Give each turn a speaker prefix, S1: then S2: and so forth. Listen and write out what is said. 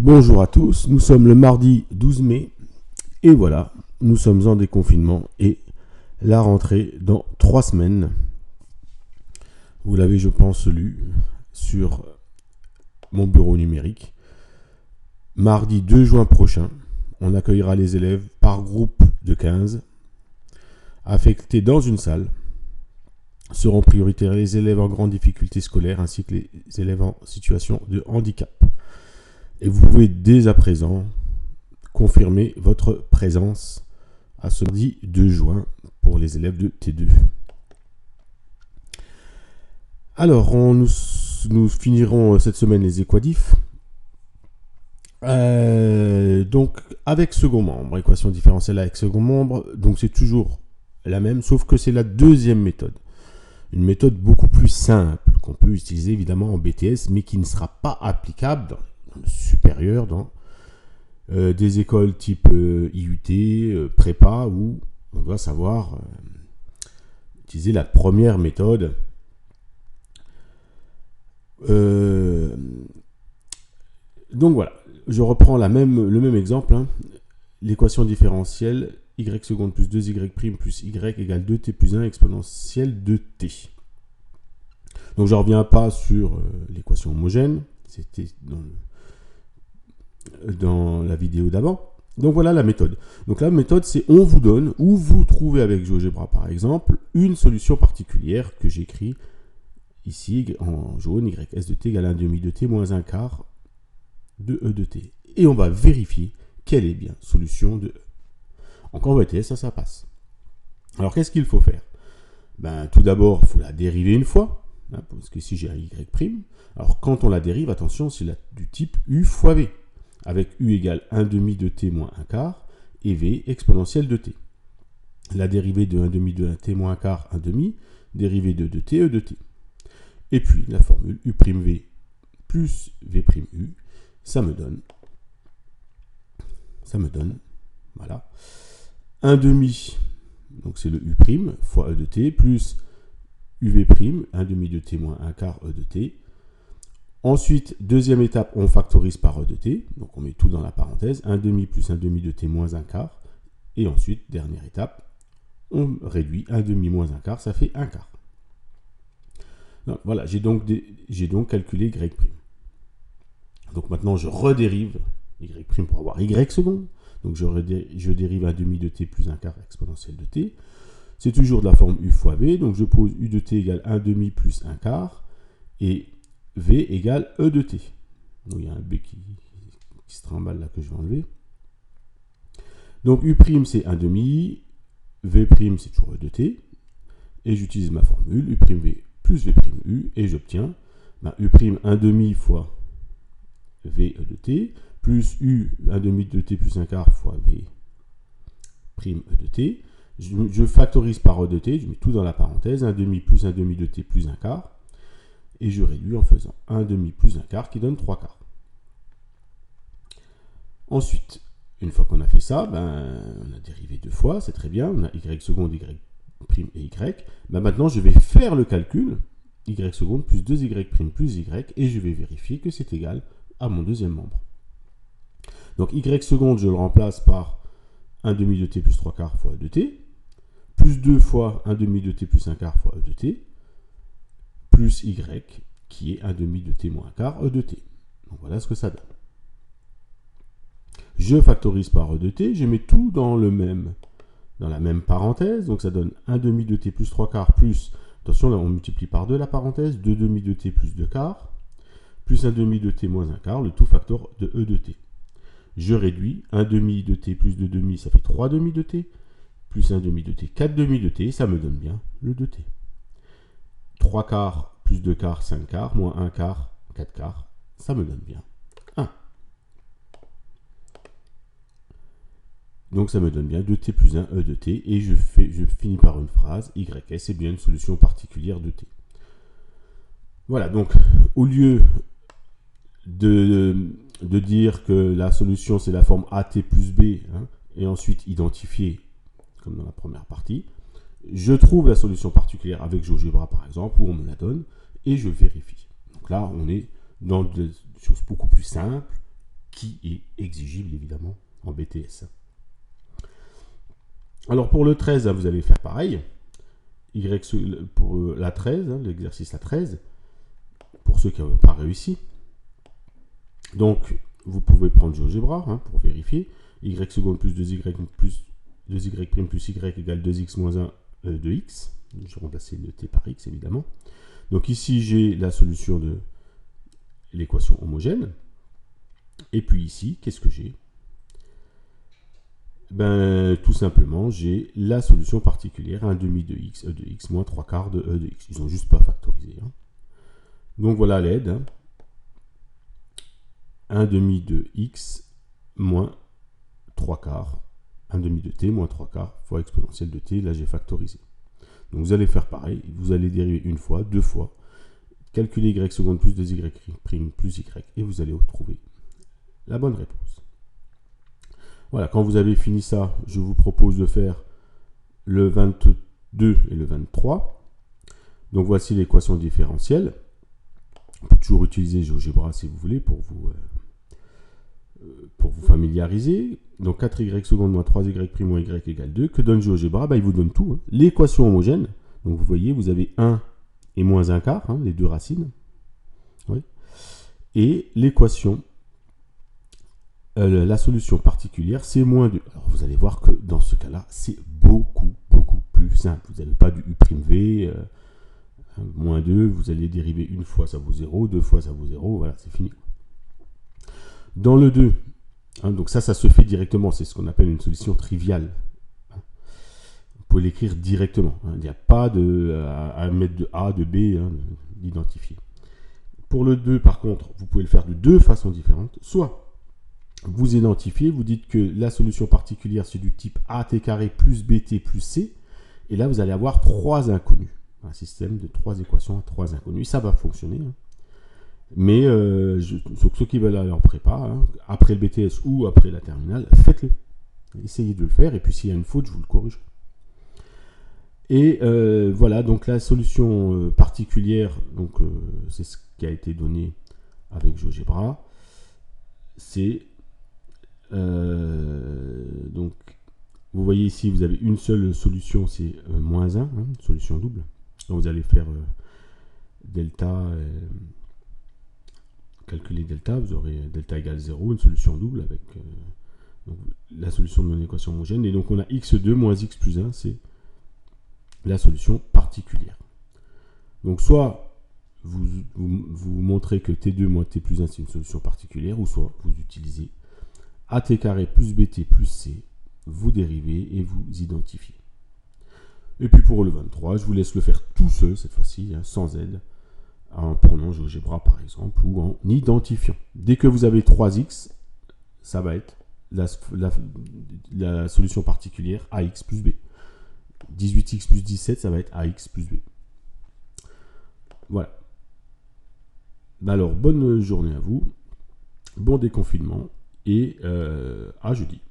S1: Bonjour à tous, nous sommes le mardi 12 mai et voilà, nous sommes en déconfinement et la rentrée dans 3 semaines. Vous l'avez, je pense, lu sur mon bureau numérique. Mardi 2 juin prochain, on accueillera les élèves par groupe de 15, affectés dans une salle. Seront prioritaires les élèves en grande difficulté scolaire ainsi que les élèves en situation de handicap. Et vous pouvez dès à présent confirmer votre présence à ce mardi 2 juin pour les élèves de T2. Alors, nous finirons cette semaine les équadifs. Donc, avec second membre, équation différentielle avec second membre, donc c'est toujours la même, sauf que c'est la deuxième méthode. Une méthode beaucoup plus simple qu'on peut utiliser évidemment en BTS, mais qui ne sera pas applicable dans le supérieur, dans des écoles type IUT, prépa, où on doit savoir utiliser la première méthode. Donc voilà, je reprends le même exemple. L'équation différentielle y seconde plus 2y prime plus y égale 2t plus 1 exponentielle de t. Donc je ne reviens pas sur l'équation homogène, c'était dans la vidéo d'avant. Donc voilà la méthode. Donc la méthode, c'est on vous donne, ou vous trouvez avec GeoGebra par exemple, une solution particulière que j'écris ici en jaune, ys de t égale 1 demi de t moins 1 quart de e de t. Et on va vérifier quelle est bien solution de e. Donc en BTS, ça passe. Alors qu'est-ce qu'il faut faire? Tout d'abord, il faut la dériver une fois, parce que ici j'ai un y'. Alors quand on la dérive, attention, c'est du type u fois v, avec u égale 1 demi de t moins 1 quart, et v exponentielle de t. La dérivée de 1 demi de 1 t moins 1 quart, 1 demi, dérivée de 2t, e de t. Et puis la formule u' v plus v' u, ça me donne, voilà, 1 demi, donc c'est le u' fois e de t, plus uv', 1 demi de t moins 1 quart e de t. Ensuite, deuxième étape, on factorise par e de t, donc on met tout dans la parenthèse, 1 demi plus 1 demi de t moins 1 quart. Et ensuite, dernière étape, on réduit 1 demi moins 1 quart, ça fait 1 quart. Donc, voilà, j'ai donc calculé y'. Donc maintenant, je redérive y' pour avoir y seconde. Donc je dérive 1 demi de t plus 1 quart exponentielle de t. C'est toujours de la forme u fois v. Donc je pose u de t égale 1 demi plus 1 quart. Et v égale e de t. Donc il y a un b qui se trimballe là que je vais enlever. Donc u' c'est 1 demi. v' c'est toujours e de t. Et j'utilise ma formule u' v plus v' u. Et j'obtiens u' 1 demi fois v e de t, plus u 1 demi de t plus 1 quart fois v prime e de t. Je factorise par e de t, je mets tout dans la parenthèse, 1 demi plus 1 demi de t plus 1 quart, et je réduis en faisant 1 demi plus 1 quart qui donne 3 quarts. Ensuite, une fois qu'on a fait ça, on a dérivé deux fois, c'est très bien, on a y seconde, y' et y. Maintenant, je vais faire le calcul, y seconde plus 2y' plus y, et je vais vérifier que c'est égal à mon deuxième membre. Donc y seconde, je le remplace par 1 demi de t plus 3 quarts fois e de t, plus 2 fois 1 demi de t plus 1 quart fois e de t, plus y, qui est 1 demi de t moins 1 quart e de t. Donc voilà ce que ça donne. Je factorise par e de t, je mets tout dans la même parenthèse, donc ça donne 1 demi de t plus 3 quarts plus, attention là on multiplie par 2 la parenthèse, 2 demi de t plus 2 quarts, plus 1 demi de t moins 1 quart, le tout facteur de e de t. Je réduis 1 demi de t plus 2 demi, ça fait 3 demi de t, plus 1 demi de t, 4 demi de t, ça me donne bien le 2t. 3 quarts plus 2 quarts, 5 quarts, moins 1 quart, 4 quarts, ça me donne bien 1. Donc ça me donne bien 2t plus 1 e de t, et je finis par une phrase, ys est bien une solution particulière de t. Voilà, donc au lieu de dire que la solution c'est la forme AT plus B, et ensuite identifier, comme dans la première partie, je trouve la solution particulière avec GeoGebra par exemple, où on me la donne, et je vérifie. Donc là, on est dans des choses beaucoup plus simples, qui est exigible évidemment en BTS. Alors pour le 13, vous allez faire pareil. Pour la 13, l'exercice à 13, pour ceux qui n'ont pas réussi. Donc vous pouvez prendre GeoGebra pour vérifier. Y seconde plus 2y plus 2y prime plus y égale 2x moins 1 de x. Je vais remplacer le t par x évidemment. Donc ici j'ai la solution de l'équation homogène. Et puis ici, qu'est-ce que j'ai? Ben, tout simplement, j'ai la solution particulière, 1 demi de x, e de x, moins 3 quarts de e de x. Ils n'ont juste pas factorisé. Donc voilà l'aide. 1 demi de x moins 3 quarts. 1 demi de t moins 3 quarts fois exponentielle de t. Là, j'ai factorisé. Donc vous allez faire pareil. Vous allez dériver une fois, deux fois. Calculer y seconde plus 2y prime plus y. Et vous allez trouver la bonne réponse. Voilà, quand vous avez fini ça, je vous propose de faire le 22 et le 23. Donc voici l'équation différentielle. On peut toujours utiliser GeoGebra si vous voulez pour vous familiariser. Donc 4y seconde moins 3y prime moins y égale 2. Que donne GeoGebra? Il vous donne tout. L'équation homogène. Donc vous voyez, vous avez 1 et moins 1 quart, les deux racines. Oui. Et l'équation, la solution particulière, c'est moins 2. Alors vous allez voir que dans ce cas-là, c'est beaucoup plus simple. Vous n'avez pas du u'v, moins 2, vous allez dériver une fois, ça vaut 0, deux fois, ça vaut 0, voilà, c'est fini. Dans le 2, donc ça se fait directement, c'est ce qu'on appelle une solution triviale. Vous pouvez l'écrire directement, il n'y a pas à mettre de A, de B, d'identifier. Pour le 2, par contre, vous pouvez le faire de deux façons différentes. Soit vous identifiez, vous dites que la solution particulière, c'est du type AT carré plus BT plus C, et là, vous allez avoir trois inconnus. Un système de trois équations à trois inconnus. Ça va fonctionner. Mais ceux qui veulent aller en prépa, après le BTS ou après la terminale, faites-le. Essayez de le faire, et puis s'il y a une faute, je vous le corrige. Et voilà, donc la solution particulière, donc c'est ce qui a été donné avec GeoGebra. C'est donc vous voyez ici, vous avez une seule solution, c'est moins 1, solution double. Donc vous allez faire delta, calculer delta, vous aurez delta égale 0, une solution double avec donc, la solution de mon équation homogène. Et donc on a x2 moins x plus 1, c'est la solution particulière. Donc soit vous montrez que t2 moins t plus 1 c'est une solution particulière, ou soit vous utilisez at carré plus bt plus c, vous dérivez et vous identifiez. Et puis pour le 23, je vous laisse le faire tout seul cette fois-ci, sans aide, en prenant GeoGebra par exemple, ou en identifiant. Dès que vous avez 3x, ça va être la solution particulière ax plus b. 18x plus 17, ça va être ax plus b. Voilà. Alors, bonne journée à vous, bon déconfinement, et à jeudi.